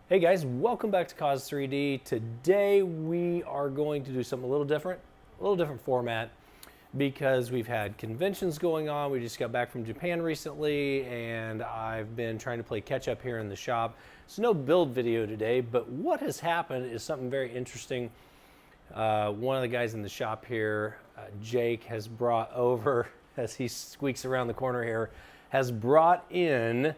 Hey guys, welcome back to Cause 3D. Today we are going to do something a little different format because we've had conventions going on. We just got back from Japan recently and I've been trying to play catch up here in the shop. So no build video today, but what has happened is something very interesting. One of the guys in the shop here, Jake, has brought over, as he squeaks around the corner here, has brought in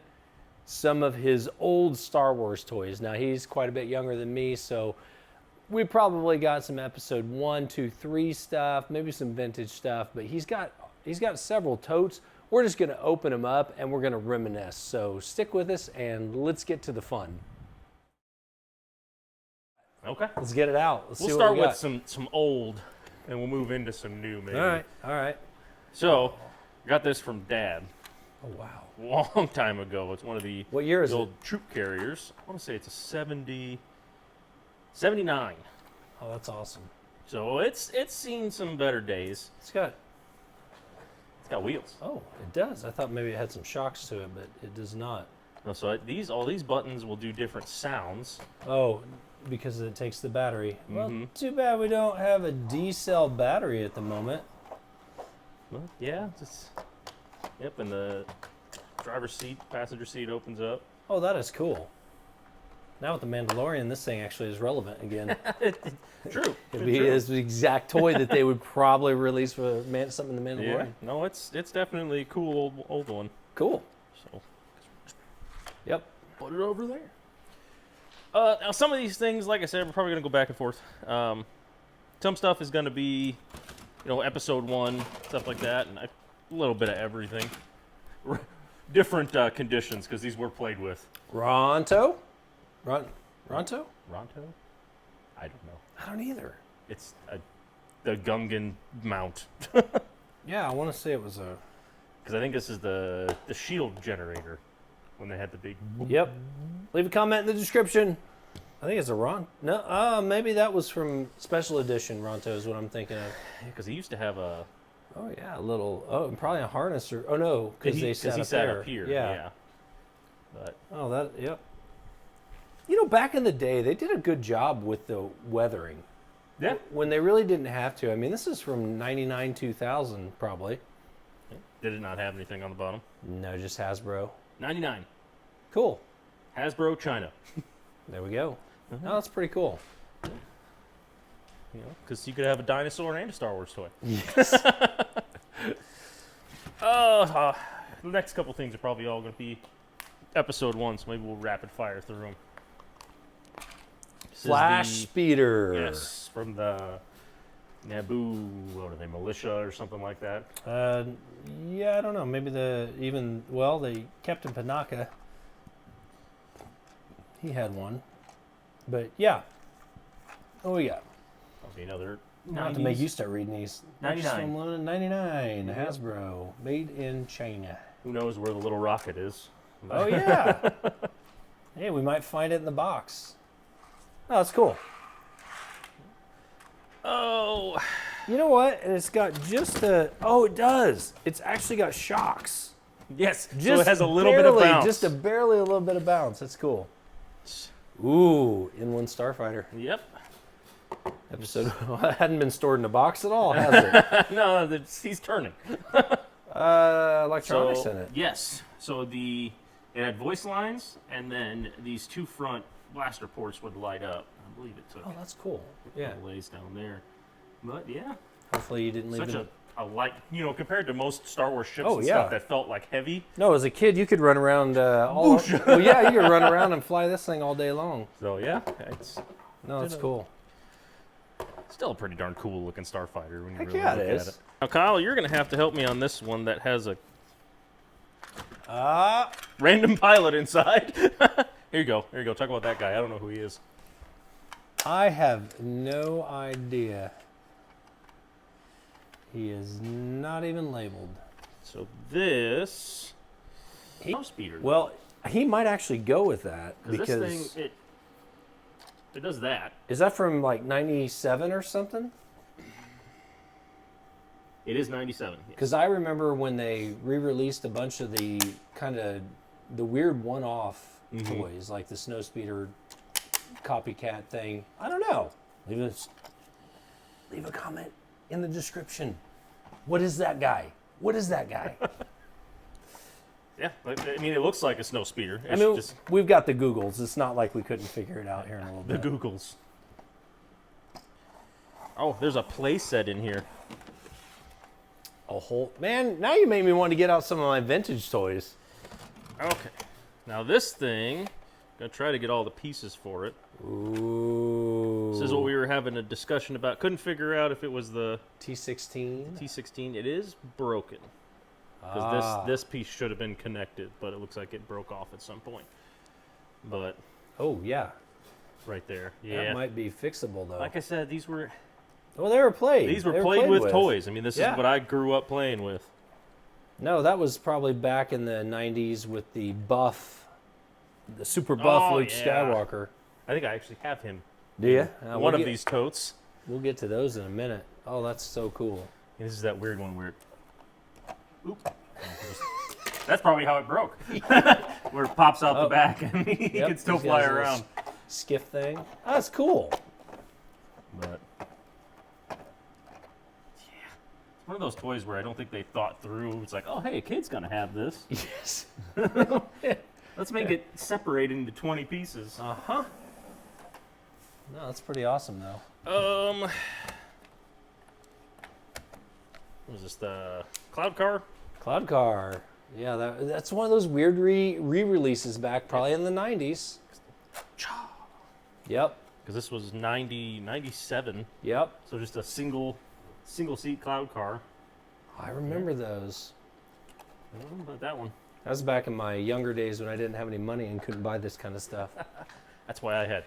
some of his old Star Wars toys. Now he's quite a bit younger than me, so we probably got some episode 1, 2, 3 stuff, maybe some vintage stuff, but he's got several totes. We're just gonna open them up and we're gonna reminisce. So stick with us and let's get to the fun. Okay. Let's get it out. We'll start with some old and we'll move into some new maybe. All right. So, got this from Dad. Oh wow. Long time ago. It's one of the What year is old troop carriers. I want to say it's a 79. Oh, that's awesome. So it's seen some better days. It's got wheels. Oh, it does. I thought maybe it had some shocks to it, but it does not. No, so all these buttons will do different sounds. Oh, because it takes the battery. Well, too bad we don't have a D-cell battery at the moment. Well, yeah, yep, and the driver's seat, passenger seat opens up. Oh, that is cool. Now with the Mandalorian, this thing actually is relevant again. True. It'd be the exact toy that they would probably release for something in the Mandalorian. Yeah, no, it's definitely a cool old one. Cool. So, yep. Put it over there. Now some of these things, like I said, we're probably gonna go back and forth. Some stuff is gonna be, episode 1, stuff like that, and a little bit of everything. Different conditions, because these were played with. Ronto? Ronto? Ronto? I don't know. I don't either. It's the Gungan mount. Yeah, I want to say it was a... Because I think this is the shield generator, when they had the big... Yep. Leave a comment in the description. I think it's a No, maybe that was from Special Edition Ronto is what I'm thinking of. Because he used to have a... Oh yeah, and probably a harness or no, because he sat up here. Yeah. But yep. Back in the day, they did a good job with the weathering. Yeah. When they really didn't have to. I mean, this is from 99, 2000 probably. Did it not have anything on the bottom? No, just Hasbro. 99. Cool. Hasbro, China. There we go. Oh, that's pretty cool. Because you could have a dinosaur and a Star Wars toy. Yes. The next couple things are probably all going to be episode 1, so maybe we'll rapid fire through them. Flash speeder. Yes, from the Naboo, what are they, militia or something like that? Yeah, I don't know. Maybe the Captain Panaka. He had one. But yeah. Oh yeah. Okay, another. I'll have to make you start reading these. 99. 99. Hasbro. Made in China. Who knows where the little rocket is? Oh yeah. Hey, we might find it in the box. Oh, that's cool. Oh. You know what? And it's got just a... Oh, it does. It's actually got shocks. Yes. Just so it has a little bit of bounce. Just barely a little bit of bounce. That's cool. Ooh, in-one starfighter. Yep. Episode it hadn't been stored in a box at all, has it? No, he's turning. Electronics in it. Yes. So it had voice lines, and then these 2 front blaster ports would light up. I believe it took. Oh, that's cool. Yeah. Lays down there. But yeah. Hopefully you didn't leave Such a light, compared to most Star Wars ships and yeah. stuff that felt like heavy. No, as a kid you could run around well, yeah, you could run around and fly this thing all day long. So yeah, it's cool. Still a pretty darn cool looking starfighter when you really yeah, look it at is. it. Now, Kyle, you're going to have to help me on this one that has a random pilot inside. Here you go. Talk about that guy. I don't know who he is. I have no idea. He is not even labeled. So this speeder. Well, he might actually go with that because this thing it does that. Is that from like 97 or something? It is 97. Because I remember when they re-released a bunch of the kind of the weird one-off toys, like the Snowspeeder copycat thing. I don't know. Leave a comment in the description. What is that guy? What is that guy? Yeah, I mean, it looks like a snow speeder. It's we've got the Googles. It's not like we couldn't figure it out here in a little bit. The Googles. Oh, there's a playset in here. A whole man. Now you made me want to get out some of my vintage toys. Okay. Now this thing, gonna try to get all the pieces for it. Ooh. This is what we were having a discussion about. Couldn't figure out if it was the T16. T16. It is broken. Because this piece should have been connected, but it looks like it broke off at some point. But oh yeah, right there. Yeah, that might be fixable though. Like I said, these were. Well, they were played. These were played with toys. I mean, this is what I grew up playing with. No, that was probably back in the '90s with the super buff Luke Skywalker. I think I actually have him. Do you? One of these totes. We'll get to those in a minute. Oh, that's so cool. And this is that weird one where. Oop. That's probably how it broke. Where it pops out the back and he can still fly around. Skiff thing. Oh, that's cool. But it's one of those toys where I don't think they thought through. It's like, oh, hey, a kid's gonna have this. Yes. Let's make it separate into 20 pieces. No, that's pretty awesome though. What was this, the Cloud Car? Cloud Car. Yeah, that's one of those weird re-releases back probably in the 90s. Yep. Because this was 97. Yep. So just a single seat Cloud Car. I remember those. But that one. That was back in my younger days when I didn't have any money and couldn't buy this kind of stuff. That's why I had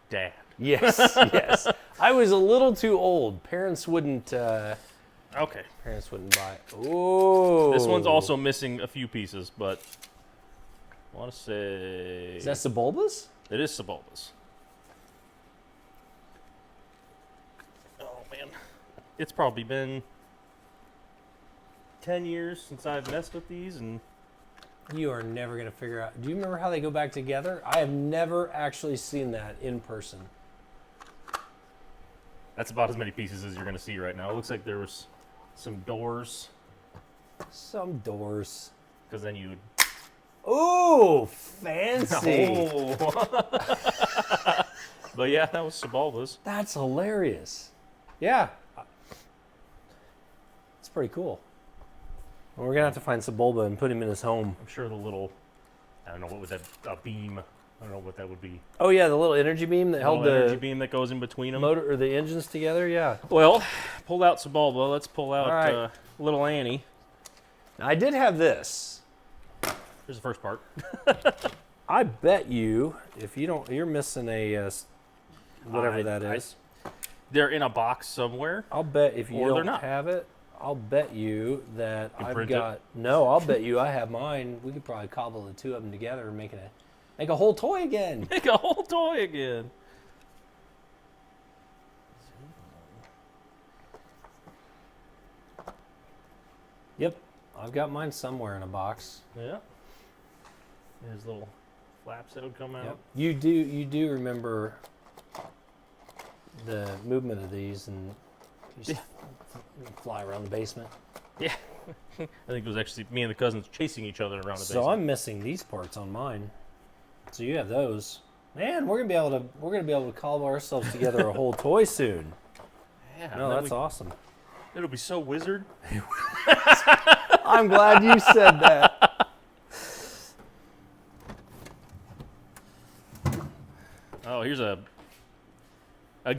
Dad. Yes, yes. I was a little too old. Parents wouldn't. Okay. Parents wouldn't buy it. Ooh. This one's also missing a few pieces, but I want to say... Is that Sebulbas? It is Sebulbas. Oh, man. It's probably been 10 years since I've messed with these, and... You are never going to figure out... Do you remember how they go back together? I have never actually seen that in person. That's about as many pieces as you're going to see right now. It looks like there was some doors. Some doors. Because then you... Ooh, fancy. Oh. But yeah, that was Sebulbas. That's hilarious. Yeah. It's pretty cool. Well, we're going to have to find Sebulba and put him in his home. I'm sure the little... I don't know, what was that? A beam. I don't know what that would be. Oh, yeah, the little energy beam that held the... energy beam that goes in between them. Motor, or the engines together, yeah. Well, pulled out Sebulba. Let's pull out little Annie. I did have this. Here's the first part. I bet you, if you don't, you're missing a whatever that is. They're in a box somewhere. Make if you don't not. have it, I'll bet you that You I've print got. it? No, I'll bet you I have mine. We could probably cobble the two of them together and make a whole toy again. Make a whole toy again. Yep, I've got mine somewhere in a box. Yeah. There's little flaps that would come out. Yep. You do remember the movement of these and you just fly around the basement. Yeah. I think it was actually me and the cousins chasing each other around the basement. So I'm missing these parts on mine. So you have those. Man, we're gonna be able to cobble ourselves together a whole toy soon. Yeah. No, that's awesome. It'll be so wizard. I'm glad you said that. Oh, here's a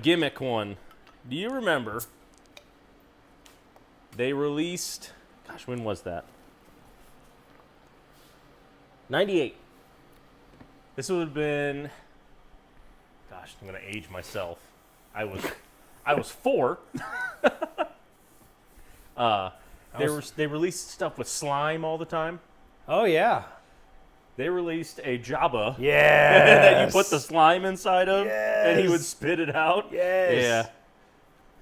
gimmick one. Do you remember? They released, gosh, when was that? 98. This would have been, gosh, I'm gonna age myself. I was 4. They released stuff with slime all the time. Oh yeah. They released a Jabba. Yeah. that you put the slime inside of, and he would spit it out. Yes. Yeah.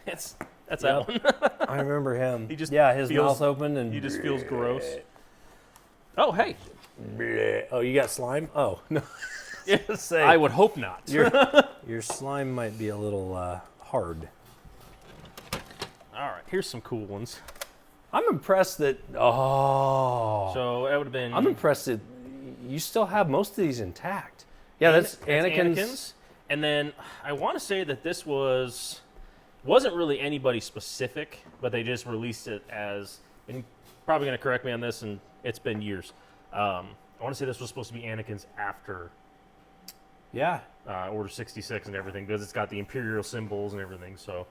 That's that one. I remember him. He just his feels- mouth open and He just feels gross. Oh, hey. Oh, you got slime? Oh no. say, I would hope not. your slime might be a little hard. All right, here's some cool ones. I'm impressed that. Oh. So that would have been. I'm impressed that you still have most of these intact. Yeah, that's Anakin's. And then I want to say that this wasn't really anybody specific, but they just released it as. And you're probably going to correct me on this, and it's been years. I want to say this was supposed to be Anakin's after. Yeah. Order 66 and everything, because it's got the Imperial symbols and everything. So,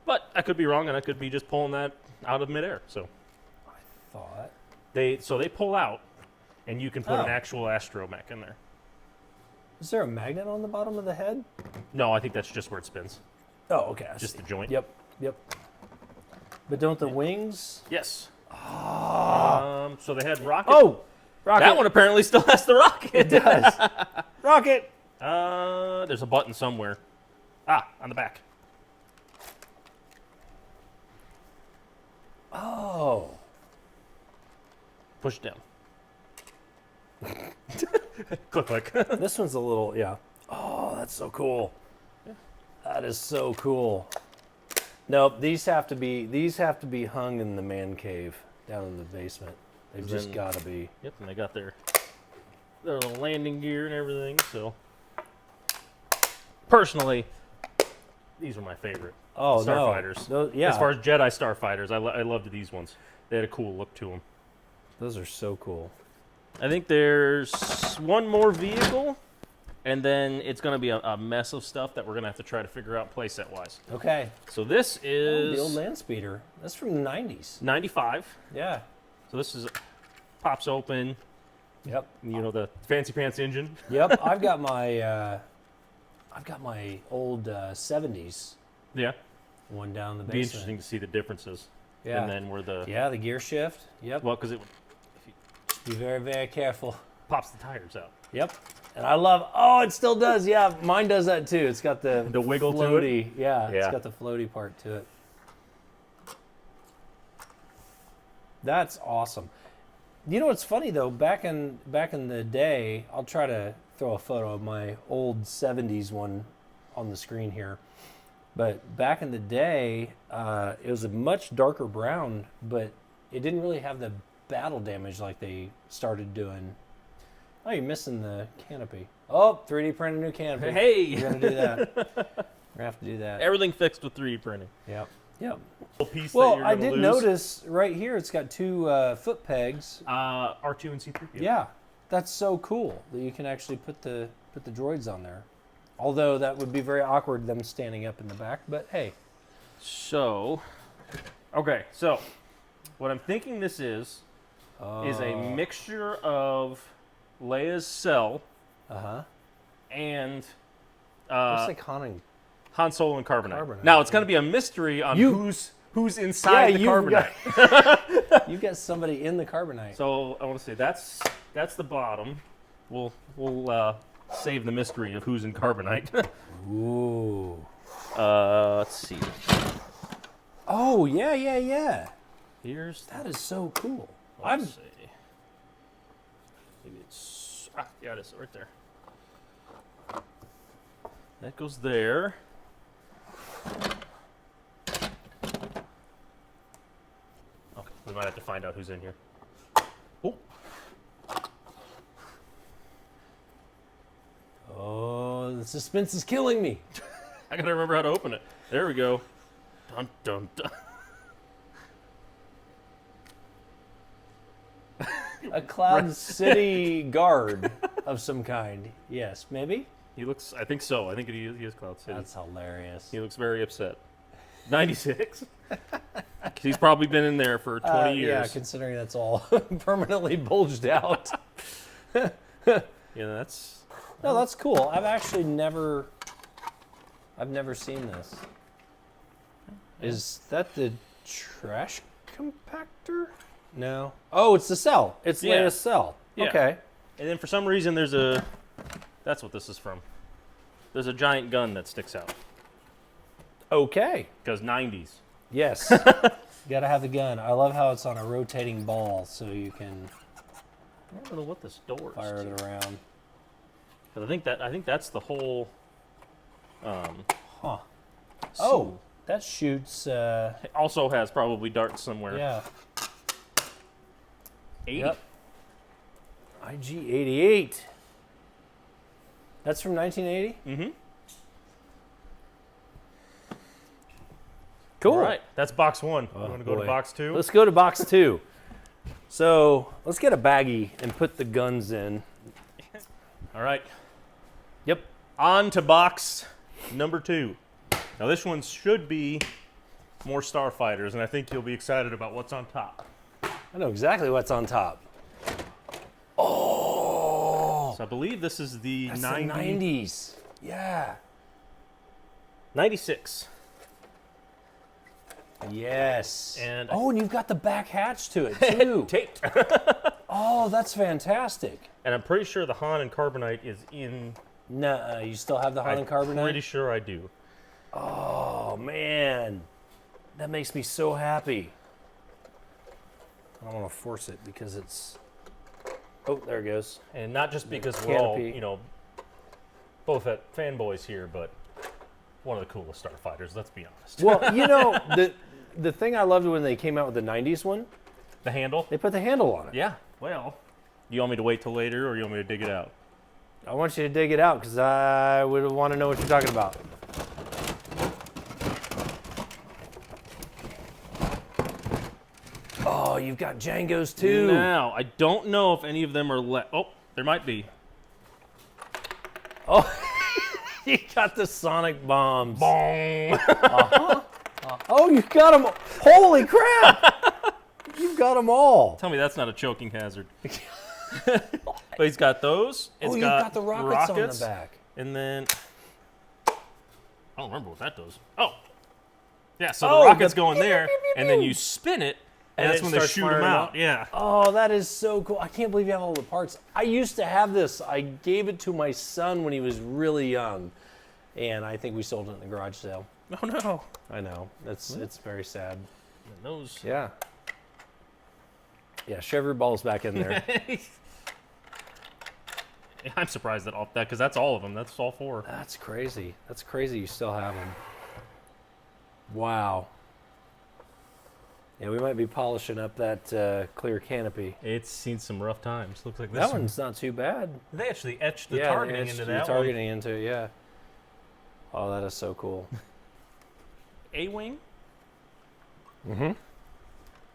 but I could be wrong, and I could be just pulling that out of midair. So, I thought they pull out, and you can put an actual astromech in there. Is there a magnet on the bottom of the head? No, I think that's just where it spins. Oh, okay. Just the joint. Yep. But don't the wings? Yes. Oh. So they had rocket. Oh, rocket. That one apparently still has the rocket. It does. Rocket. There's a button somewhere. On the back. Oh. Push it down. Click. This one's a little, yeah. Oh, that's so cool. Yeah. That is so cool. Nope, these have to be hung in the man cave down in the basement. They've just got to be. Yep, and they got their little landing gear and everything. So, personally, these are my favorite. Oh, Starfighters. No. Yeah. As far as Jedi Starfighters, I loved these ones. They had a cool look to them. Those are so cool. I think there's one more vehicle, and then it's going to be a mess of stuff that we're going to have to try to figure out playset wise. Okay. So this is the old land speeder. That's from the 90s. 95. Yeah. So this is pops open. Yep. You know, the fancy pants engine. Yep. I've got my old 70s Yeah. one down in the It'd basement. be interesting to see the differences. Yeah. And then where the the gear shift. Yep. well, because it Be very, very careful. pops the tires out. Yep. And I love. Oh, it still does. Yeah, mine does that too. It's got the wiggle floaty. to it. Yeah, it's Yeah. got the floaty part to it. That's awesome. You know what's funny though? Back in the day, I'll try to throw a photo of my old '70s one on the screen here. But back in the day, it was a much darker brown, but it didn't really have the battle damage like they started doing. Oh, you're missing the canopy. Oh, 3D print a new canopy. Hey! We're going to do that. We're going to have to do that. Everything fixed with 3D printing. Yep. Yep. Piece Well, that you're I gonna did lose. notice right here it's got two foot pegs. R2 and C3PO. Yeah. That's so cool that you can actually put the droids on there. Although that would be very awkward them standing up in the back, but hey. So, okay, so what I'm thinking this is a mixture of Leia's cell and Looks like Han. Han Solo and Carbonite. Carbonite, Now it's going to be a mystery on who's inside the you've Carbonite. You got somebody in the Carbonite. So I want to say that's the bottom. We'll save the mystery of who's in Carbonite. Ooh. Let's see. Oh, yeah. Here's That is so cool. let's see. Maybe it's yeah, it is right there. That goes there. Okay, we might have to find out who's in here. Oh, Oh, the suspense is killing me. I gotta remember how to open it. There we go. Dun dun dun. A Cloud City guard of some kind. Yes, maybe? He looks. I think so. I think he is Cloud City. That's hilarious. He looks very upset. 96. He's probably been in there for 20 years. Yeah, considering that's all permanently bulged out. Yeah, that's. No, that's cool. I've never seen this. Is that the trash compactor? No. Oh, it's the cell. It's Yeah. Leia's cell. Yeah. Okay. And then for some reason there's a. That's what this is from. There's a giant gun that sticks out. Okay. Because 90s. Yes. Gotta have the gun. I love how it's on a rotating ball so you can I don't know what this door is. fire it around. Because I think that's the whole. Huh. Oh, that shoots. It also has probably darts somewhere. Yeah. 80. Yep. IG-88. That's from 1980? Mm-hmm. Cool. All right, that's box one. Oh, I'm going to go to boy. box two. Let's go to box 2. So let's get a baggie and put the guns in. All right, Yep. on to box number 2. Now this one should be more starfighters, and I think you'll be excited about what's on top. I know exactly what's on top. Oh, So I believe this is the that's 90, the 90s. Yeah. 96. Yes. And oh, and you've got the back hatch to it too. taped. Oh, that's fantastic. And I'm pretty sure the Han and Carbonite is in. Nuh-uh, you still have the Han and Carbonite? I'm pretty sure I do. Oh, man. That makes me so happy. I don't want to force it because it's... Oh, there it goes. And not just because we're all, canopy. both at fanboys here, but one of the coolest starfighters, let's be honest. Well, the thing I loved when they came out with the 90s one, The handle? they put the handle on it. Yeah. Well, you want me to wait till later, or you want me to dig it out? I want you to dig it out because I would want to know what you're talking about. Oh, you've got Django's too. Now, I don't know if any of them are left. Oh, there might be. Oh, you got the sonic bombs. Bong! Oh, you got them. Holy crap. You've got them all. Tell me that's not a choking hazard. But he's got those. It's You've got the rockets on the back. And then, I don't remember what that does. Oh. Yeah, so Oh, the rockets the go in pew, there, pew, pew, and then pew. you spin it, and And that's it when they starts shoot them firing out. up? Yeah. Oh, that is so cool. I can't believe you have all the parts. I used to have this. I gave it to my son when he was really young. And I think we sold it in the garage sale. Oh, no. I know. It's very sad. And those. Yeah. Yeah, shove your balls back in there. I'm surprised that because that's all of them. That's all 4. That's crazy. That's crazy you still have them. Wow. Yeah, we might be polishing up that clear canopy. It's seen some rough times. Looks like this That one's not too bad. They actually etched the Yeah, targeting it's into the that targeting into it, yeah. Oh, that is so cool. one. A-Wing. Mm-hmm.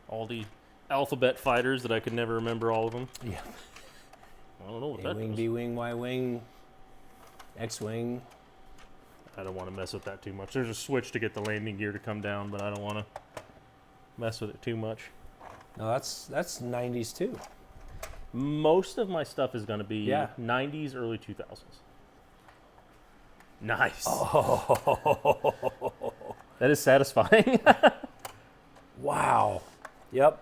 All the alphabet fighters that I could never remember all of them. Yeah. I don't know what that A-wing, is. B-wing, Y-wing, X-wing. I don't want to mess with that too much. There's a switch to get the landing gear to come down, but I don't want to mess with it too much. No, that's 90s too. Most of my stuff is going to be Yeah. 90s, early 2000s. Nice. Oh. That is satisfying. Wow. Yep.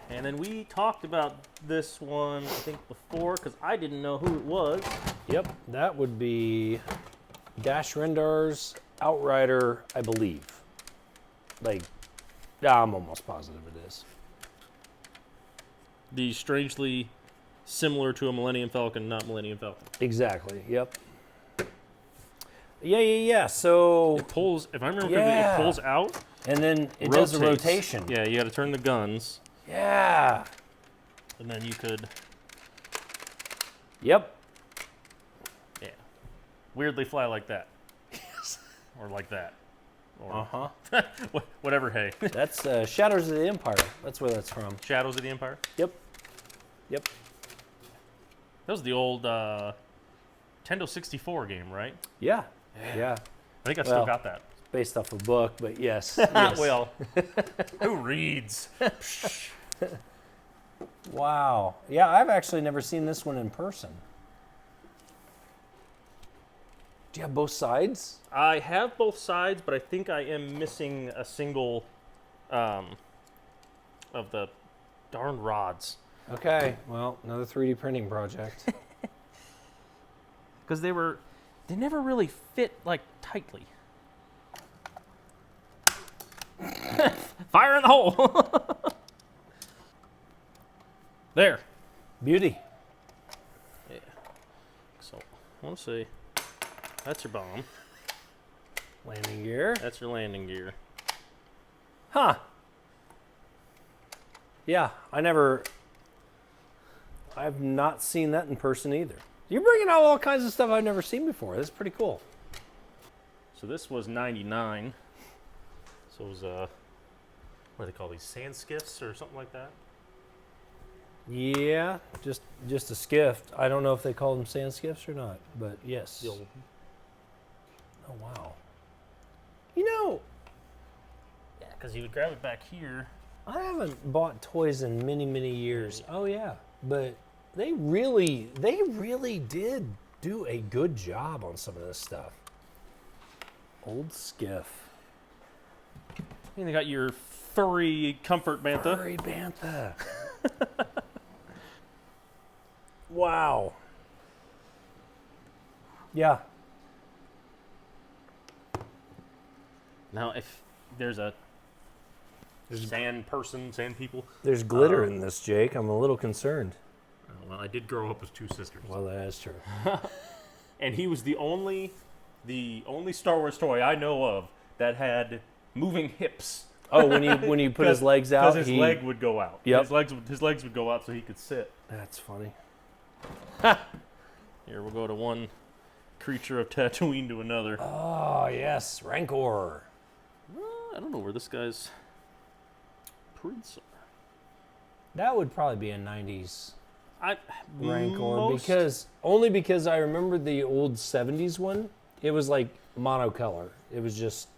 And then we talked about this one, I think, before, because I didn't know who it was. Yep. That would be Dash Rendar's Outrider, I believe. I'm almost positive it is. The strangely similar to a Millennium Falcon, not Millennium Falcon. Exactly. Yep. Yeah. So, It pulls, if I remember Yeah. correctly, it pulls out. and then it does a rotates. rotation. Yeah, you got to turn the guns, Yeah. and then you could, Yep. yeah, weirdly fly like that. Or like that. Or Uh-huh. whatever, hey. That's Shadows of the Empire. That's where that's from. Shadows of the Empire. Yep. That was the old Nintendo 64 game, right? Yeah. I think I Well, still got that. Based off a book, but yes. Yes. Well, who reads? Wow. Yeah, I've actually never seen this one in person. Do you have both sides? I have both sides, but I think I am missing a single of the darn rods. Okay. Well, another 3D printing project. Because they never really fit, like, tightly. Fire in the hole! There. Beauty. Yeah. Let's see. That's your bomb. Landing gear. That's your landing gear. Huh. Yeah, I've not seen that in person either. You're bringing out all kinds of stuff I've never seen before. That's pretty cool. So this was 99. So it was, what do they call these? Sand skiffs or something like that? Yeah, just a skiff. I don't know if they call them sand skiffs or not, but yes. The old- Oh, wow. You know, Yeah, because you would grab it back here. I haven't bought toys in many, many years. Oh, yeah. But they really did do a good job on some of this stuff. Old skiff. And they got your furry comfort bantha. Furry bantha. Wow. Yeah. Now, if there's a sand people. There's glitter in this, Jake. I'm a little concerned. Well, I did grow up with two sisters. Well, that's true. And he was the only Star Wars toy I know of that had moving hips. Oh, when you put his legs out, because his leg would go out. Yep. His legs would go out so he could sit. That's funny. Here we'll go to one creature of Tatooine to another. Oh yes, Rancor. I don't know where this guy's prints are. That would probably be a '90s Rancor most- because I remember the old '70s one. It was like monocolor. It was just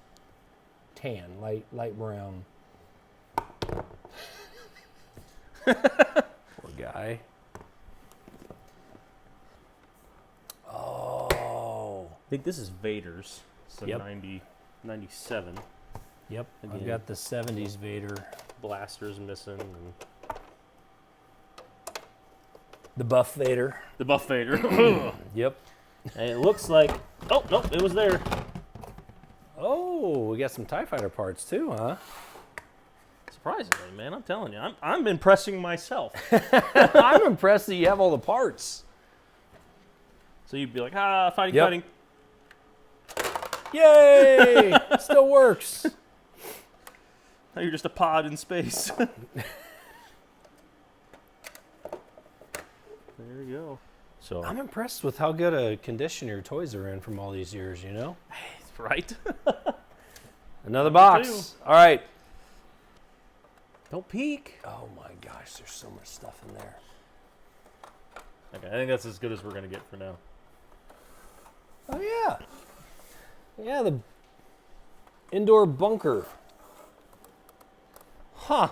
tan, light brown. Poor guy. Oh. I think this is Vader's. So Yep. 97. Yep. I've Again. got the '70s Vader. Blaster's missing. And The buff Vader. the buff Vader. Yep. And it looks like... Oh, nope, it was there. Oh, we got some TIE Fighter parts too, huh? Surprisingly, man, I'm telling you. I'm impressing myself. I'm impressed that you have all the parts. So you'd be like, fighting, Yep. fighting. Yay! Still works. Now you're just a pod in space. There you go. So, I'm impressed with how good a condition your toys are in from all these years, you know? right? Another box. All right. Don't peek. Oh my gosh, there's so much stuff in there. Okay, I think that's as good as we're going to get for now. Oh yeah. Yeah, the indoor bunker. Huh.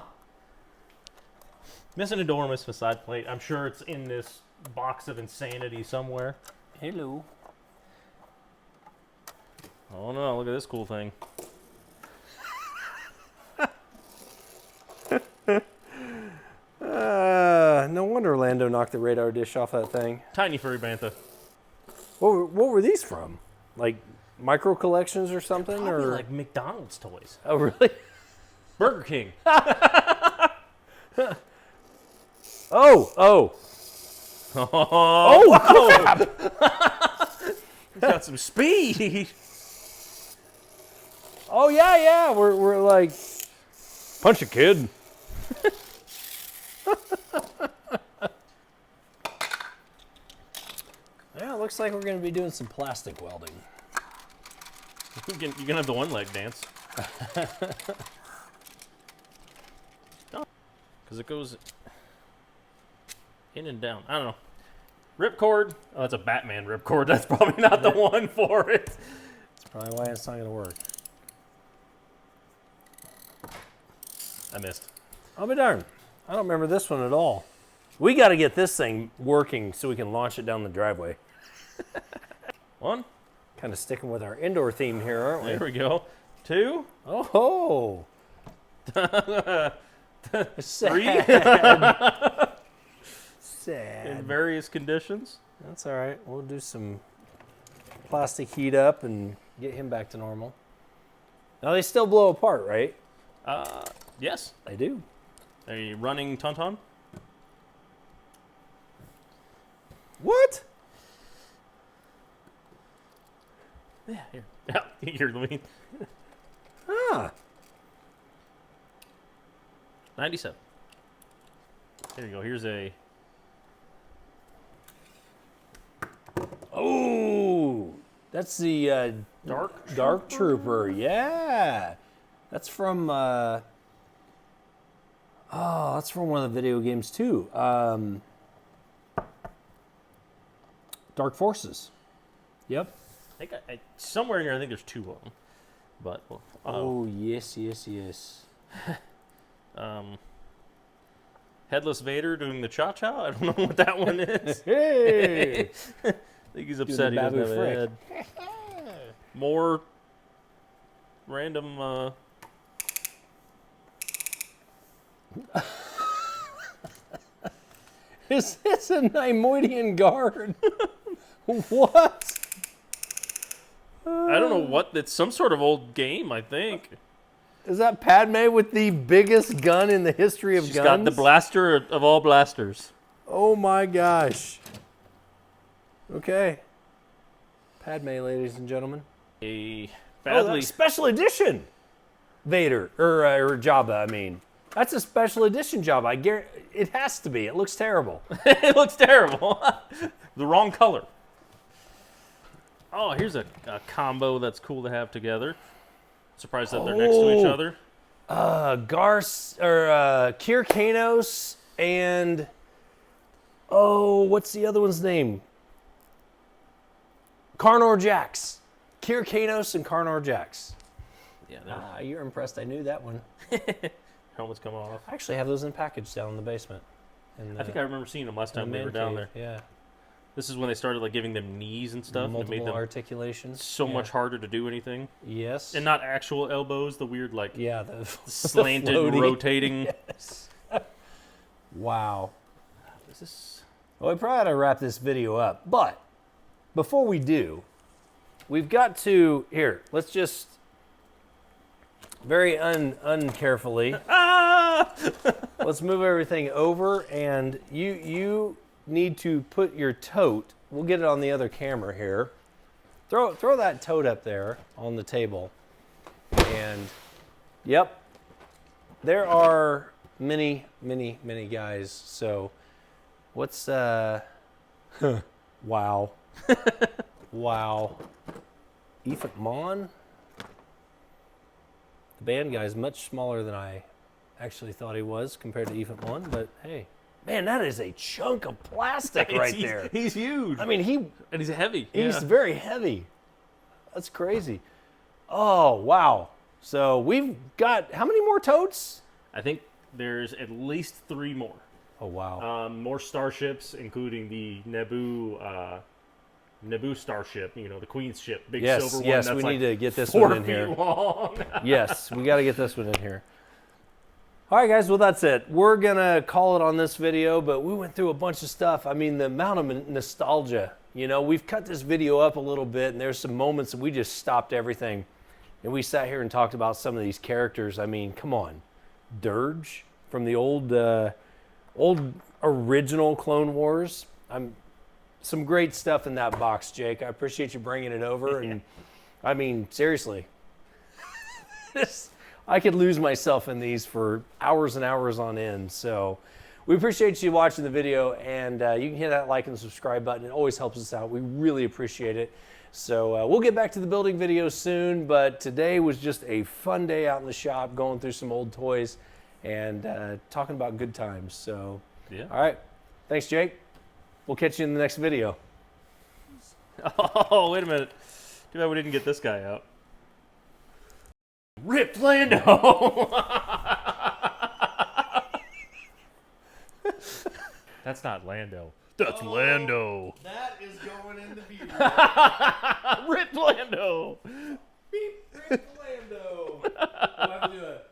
Missing enormous facade plate. I'm sure it's in this box of insanity somewhere. Hello. Oh no, look at this cool thing. No wonder Lando knocked the radar dish off that thing. Tiny furry bantha. What were these from? Like micro collections or something? Probably Or like McDonald's toys. oh really? Burger King. Oh. Oh, crap! He's got some speed. Oh yeah. We're like punch a kid. Yeah, it looks like we're going to be doing some plastic welding. You can have the one leg dance. Because it goes in and down. I don't know. Ripcord. Oh, that's a Batman ripcord. That's probably not the one for it. That's probably why it's not going to work. I missed. I'll be darned. I don't remember this one at all. We got to get this thing working so we can launch it down the driveway. One. Kind of sticking with our indoor theme here, aren't we? There we go. Two. Oh. Three. Sad. In various conditions. That's all right. We'll do some plastic heat up and get him back to normal. Now they still blow apart, right? Yes. They do. A running tauntaun. What? Yeah, here. Yeah, here, let me. Ah. 97. Here you go. Here's a. Oh, that's the Dark Trooper. Yeah, that's from. That's from one of the video games too. Dark Forces. Yep. I think somewhere in here, I think there's 2 of them. But well, Oh yes. Headless Vader doing the cha-cha. I don't know what that one is. Hey. I think he's upset he doesn't have a head. More random. Is this a Neimoidian guard? What? I don't know what. It's some sort of old game, I think. Is that Padme with the biggest gun in the history of She's guns? got the blaster of all blasters. Oh my gosh. Okay. Padme, ladies and gentlemen. A That's badly. special edition Vader, or Jabba, I mean. That's a special edition Jabba. I guarantee it has to be. It looks terrible. It looks terrible. The wrong color. Oh, here's a combo that's cool to have together. Surprised that they're next to each other. Kir Kanos and what's the other one's name? Karnor Jax. Kir Kanos and Karnor Jax. Yeah, You're impressed. I knew that one. helmets coming off. I actually have those in package down in the basement. I think I remember seeing them last time they were down there. Yeah. This is when they started like giving them knees and stuff. Multiple It made them articulations. so much harder to do anything. Yes. And not actual elbows, the weird like the slanted, floaty. rotating. Yes. Wow. Is this... Well, we probably ought to wrap this video up. But before we do, we've got to let's just very uncarefully. Let's move everything over, and you need to put your tote. We'll get it on the other camera here. Throw that tote up there on the table, and yep, there are many guys. So what's wow, wow, Ethan Mon. The band guy is much smaller than I actually thought he was compared to Ethan Mon, but hey. Man, that is a chunk of plastic right there. He's huge. I mean, and he's heavy. He's very heavy. That's crazy. Oh, wow. So we've got, how many more totes? I think there's at least 3 more. Oh, wow. More starships, including the Naboo starship, the Queen's ship, big silver one. Yes, that's we like need to get this 4 one in feet here. long. Yes, we got to get this one in here. All right, guys, well, that's it. We're going to call it on this video, but we went through a bunch of stuff. I mean, the amount of nostalgia, we've cut this video up a little bit, and there's some moments that we just stopped everything, and we sat here and talked about some of these characters. I mean, come on. Dirge from the old original Clone Wars. Some great stuff in that box, Jake. I appreciate you bringing it over, and I mean, seriously. I could lose myself in these for hours and hours on end. So we appreciate you watching the video, and you can hit that like and subscribe button. It always helps us out. We really appreciate it. So we'll get back to the building videos soon, but today was just a fun day out in the shop, going through some old toys and talking about good times. So, yeah. All right. Thanks, Jake. We'll catch you in the next video. Oh, wait a minute. Too bad we didn't get this guy out. Rip Lando! That's not Lando. That's Lando. That is going in the video. Rip Lando! Beep, Rip Lando. We'll have to do it.